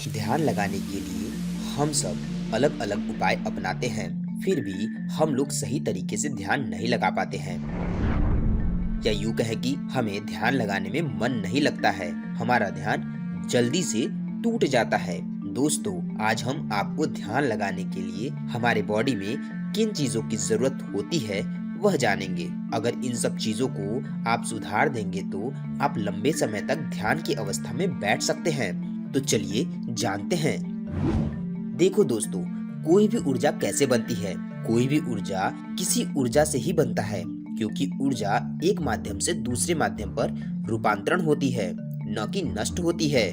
ध्यान लगाने के लिए हम सब अलग अलग उपाय अपनाते हैं, फिर भी हम लोग सही तरीके से ध्यान नहीं लगा पाते हैं। या यूं कहें कि हमें ध्यान लगाने में मन नहीं लगता है, हमारा ध्यान जल्दी से टूट जाता है। दोस्तों, आज हम आपको ध्यान लगाने के लिए हमारे बॉडी में किन चीजों की जरूरत होती है वह जानेंगे। अगर इन सब चीजों को आप सुधार देंगे तो आप लंबे समय तक ध्यान की अवस्था में बैठ सकते हैं। तो चलिए जानते हैं। देखो दोस्तों, कोई भी ऊर्जा कैसे बनती है? कोई भी ऊर्जा किसी ऊर्जा से ही बनता है, क्योंकि ऊर्जा एक माध्यम से दूसरे माध्यम पर रूपांतरण होती है, न कि नष्ट होती है।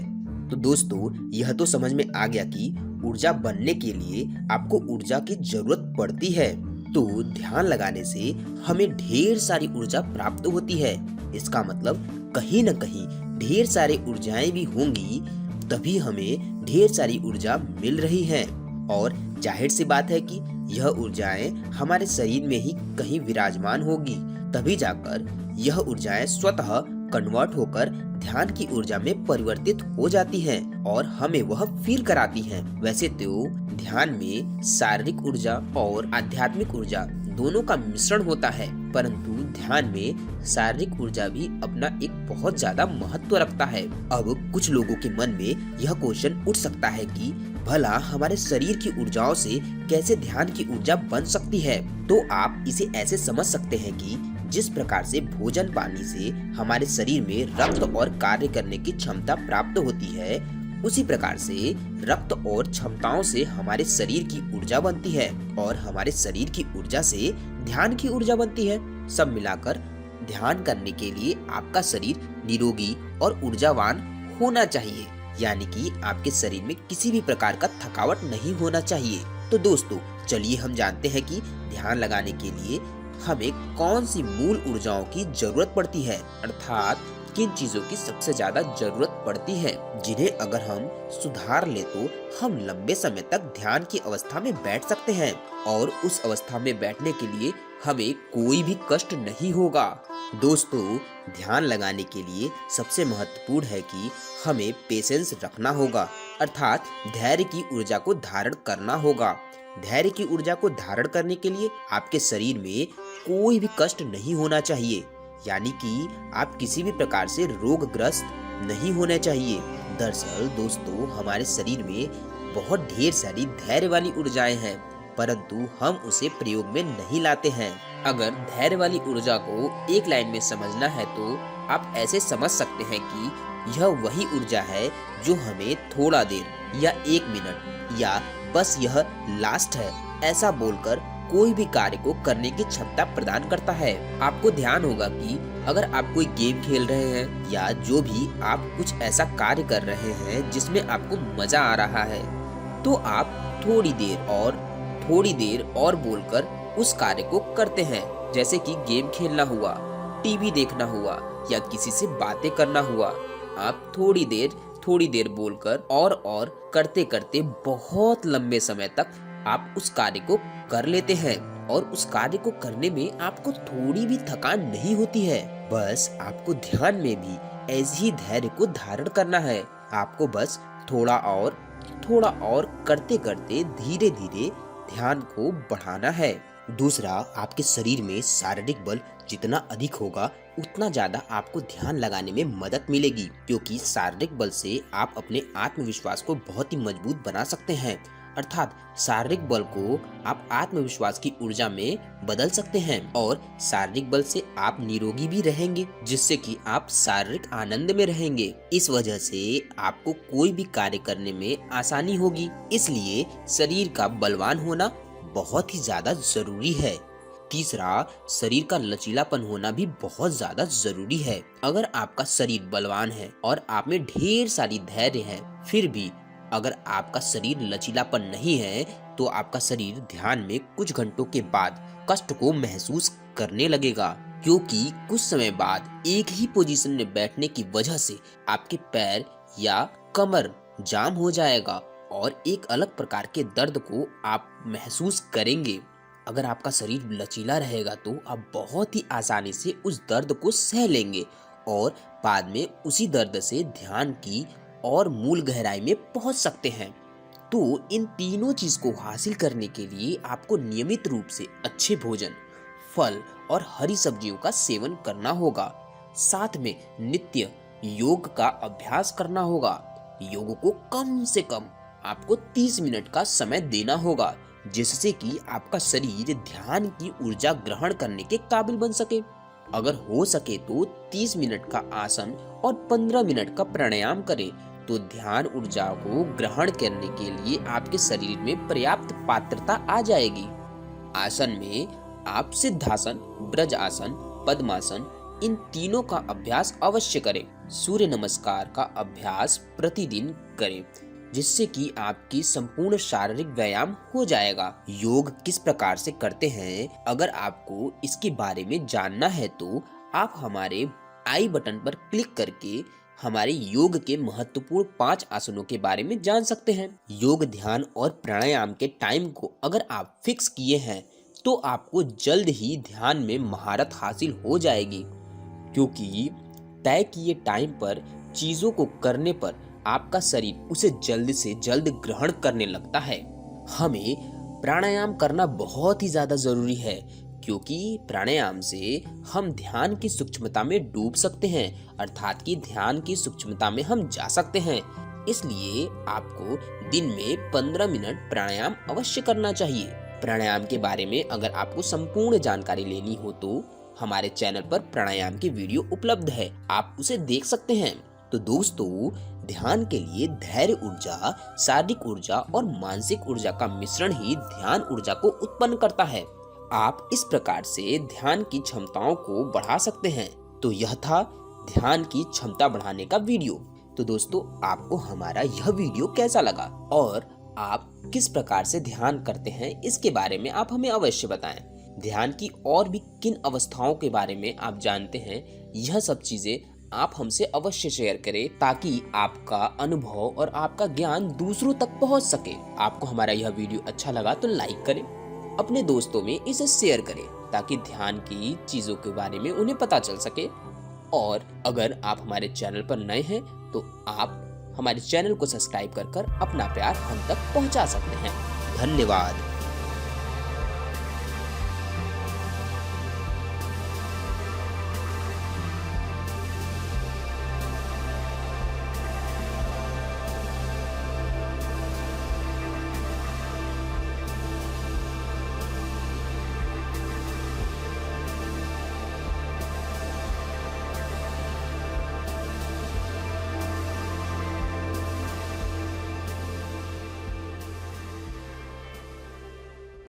तो दोस्तों, यह तो समझ में आ गया कि ऊर्जा बनने के लिए आपको ऊर्जा की जरूरत पड़ती है। तो ध्यान लगाने से हमें ढेर सारी ऊर्जा प्राप्त होती है। इसका मतलब कहीं न कहीं ढेर सारी ऊर्जाएं भी होंगी, तभी हमें ढेर सारी ऊर्जा मिल रही है। और जाहिर सी बात है कि यह ऊर्जाएं हमारे शरीर में ही कहीं विराजमान होगी, तभी जाकर यह ऊर्जाएं स्वतः कन्वर्ट होकर ध्यान की ऊर्जा में परिवर्तित हो जाती हैं और हमें वह फील कराती हैं। वैसे तो ध्यान में शारीरिक ऊर्जा और आध्यात्मिक ऊर्जा दोनों का मिश्रण होता है, परंतु ध्यान में शारीरिक ऊर्जा भी अपना एक बहुत ज्यादा महत्व रखता है। अब कुछ लोगों के मन में यह क्वेश्चन उठ सकता है कि भला हमारे शरीर की ऊर्जाओं से कैसे ध्यान की ऊर्जा बन सकती है? तो आप इसे ऐसे समझ सकते हैं कि जिस प्रकार से भोजन पानी से हमारे शरीर में रक्त और कार्य करने की क्षमता प्राप्त होती है, उसी प्रकार से रक्त और क्षमताओं से हमारे शरीर की ऊर्जा बनती है और हमारे शरीर की ऊर्जा से ध्यान की ऊर्जा बनती है। सब मिलाकर ध्यान करने के लिए आपका शरीर निरोगी और ऊर्जावान होना चाहिए, यानी कि आपके शरीर में किसी भी प्रकार का थकावट नहीं होना चाहिए। तो दोस्तों, चलिए हम जानते हैं कि ध्यान लगाने के लिए हमें कौन सी मूल ऊर्जाओं की जरूरत पड़ती है, अर्थात किन चीजों की सबसे ज्यादा जरूरत पड़ती है, जिन्हें अगर हम सुधार ले तो हम लंबे समय तक ध्यान की अवस्था में बैठ सकते हैं और उस अवस्था में बैठने के लिए हमें कोई भी कष्ट नहीं होगा। दोस्तों, ध्यान लगाने के लिए सबसे महत्वपूर्ण है कि हमें पेशेंस रखना होगा, अर्थात धैर्य की ऊर्जा को धारण करना होगा। धैर्य की ऊर्जा को धारण करने के लिए आपके शरीर में कोई भी कष्ट नहीं होना चाहिए, यानी कि आप किसी भी प्रकार से रोगग्रस्त नहीं होने चाहिए। दरअसल दोस्तों, हमारे शरीर में बहुत ढेर सारी धैर्य वाली ऊर्जाएं हैं, परंतु हम उसे प्रयोग में नहीं लाते हैं। अगर धैर्य वाली ऊर्जा को एक लाइन में समझना है तो आप ऐसे समझ सकते हैं कि यह वही ऊर्जा है जो हमें थोड़ा देर या 1 मिनट या बस यह लास्ट है ऐसा बोलकर कोई भी कार्य को करने की क्षमता प्रदान करता है। आपको ध्यान होगा कि अगर आप कोई गेम खेल रहे हैं या जो भी आप कुछ ऐसा कार्य कर रहे हैं जिसमें आपको मजा आ रहा है, तो आप थोड़ी देर और बोलकर उस कार्य को करते हैं, जैसे कि गेम खेलना हुआ, टीवी देखना हुआ या किसी से बातें करना हुआ। आप थोड़ी देर बोलकर और करते करते बहुत लंबे समय तक आप उस कार्य को कर लेते हैं और उस कार्य को करने में आपको थोड़ी भी थकान नहीं होती है। बस आपको ध्यान में भी ऐसे ही धैर्य को धारण करना है। आपको बस थोड़ा और करते करते धीरे धीरे ध्यान को बढ़ाना है। दूसरा, आपके शरीर में शारीरिक बल जितना अधिक होगा उतना ज्यादा आपको ध्यान लगाने में मदद मिलेगी, क्योंकि शारीरिक बल से आप अपने आत्मविश्वास को बहुत ही मजबूत बना सकते हैं। अर्थात शारीरिक बल को आप आत्मविश्वास की ऊर्जा में बदल सकते हैं और शारीरिक बल से आप निरोगी भी रहेंगे, जिससे कि आप शारीरिक आनंद में रहेंगे। इस वजह से आपको कोई भी कार्य करने में आसानी होगी। इसलिए शरीर का बलवान होना बहुत ही ज्यादा जरूरी है। तीसरा, शरीर का लचीलापन होना भी बहुत ज्यादा जरूरी है। अगर आपका शरीर बलवान है और आप में ढेर सारी धैर्य है, फिर भी अगर आपका शरीर लचीलापन नहीं है तो आपका शरीर ध्यान में कुछ घंटों के बाद कष्ट को महसूस करने लगेगा, क्योंकि कुछ समय बाद एक ही पोजीशन में बैठने की वजह से आपके पैर या कमर जाम हो जाएगा और एक अलग प्रकार के दर्द को आप महसूस करेंगे। अगर आपका शरीर लचीला रहेगा तो आप बहुत ही आसानी से उस दर्द को सह लेंगे और बाद में उसी दर्द से ध्यान की और मूल गहराई में पहुंच सकते हैं। तो इन तीनों चीज को हासिल करने के लिए आपको नियमित रूप से अच्छे भोजन, फल और हरी सब्जियों का सेवन करना होगा। साथ में नित्य योग का अभ्यास करना होगा। योग को कम से कम आपको 30 मिनट का समय देना होगा, जिससे कि आपका शरीर ध्यान की ऊर्जा ग्रहण करने के काबिल बन सके। अगर हो सके तो 30 मिनट का आसन और 15 मिनट का प्राणायाम करें तो ध्यान ऊर्जा को ग्रहण करने के लिए आपके शरीर में पर्याप्त पात्रता आ जाएगी। आसन में आप सिद्धासन, ब्रज आसन, पद्मासन इन तीनों का अभ्यास अवश्य करें। सूर्य नमस्कार का अभ्यास प्रतिदिन करें, जिससे कि आपकी संपूर्ण शारीरिक व्यायाम हो जाएगा। योग किस प्रकार से करते हैं, अगर आपको इसके बारे में जानना है तो आप हमारे आई बटन पर क्लिक करके हमारे योग के महत्वपूर्ण 5 आसनों के बारे में जान सकते हैं। योग, ध्यान और प्राणायाम के टाइम को अगर आप फिक्स किए हैं तो आपको जल्द ही ध्यान में महारत हासिल हो जाएगी, क्योंकि तय किए टाइम पर चीजों को करने पर आपका शरीर उसे जल्द से जल्द ग्रहण करने लगता है। हमें प्राणायाम करना बहुत ही ज्यादा जरूरी है, क्योंकि प्राणायाम से हम ध्यान की सूक्ष्मता में डूब सकते हैं, अर्थात कि ध्यान की सूक्ष्मता में हम जा सकते हैं। इसलिए आपको दिन में 15 मिनट प्राणायाम अवश्य करना चाहिए। प्राणायाम के बारे में अगर आपको संपूर्ण जानकारी लेनी हो तो हमारे चैनल पर प्राणायाम की वीडियो उपलब्ध है, आप उसे देख सकते हैं। तो दोस्तों, ध्यान के लिए धैर्य ऊर्जा, शारीरिक ऊर्जा और मानसिक ऊर्जा का मिश्रण ही ध्यान ऊर्जा को उत्पन्न करता है। आप इस प्रकार से ध्यान की क्षमताओं को बढ़ा सकते हैं। तो यह था ध्यान की क्षमता बढ़ाने का वीडियो। तो दोस्तों, आपको हमारा यह वीडियो कैसा लगा और आप किस प्रकार से ध्यान करते हैं, इसके बारे में आप हमें अवश्य बताएं। ध्यान की और भी किन अवस्थाओं के बारे में आप जानते हैं, यह सब चीजें आप हमसे अवश्य शेयर करें, ताकि आपका अनुभव और आपका ज्ञान दूसरों तक पहुंच सके। आपको हमारा यह वीडियो अच्छा लगा तो लाइक करें, अपने दोस्तों में इसे शेयर करें, ताकि ध्यान की चीजों के बारे में उन्हें पता चल सके। और अगर आप हमारे चैनल पर नए हैं तो आप हमारे चैनल को सब्सक्राइब कर अपना प्यार हम तक पहुंचा सकते हैं। धन्यवाद।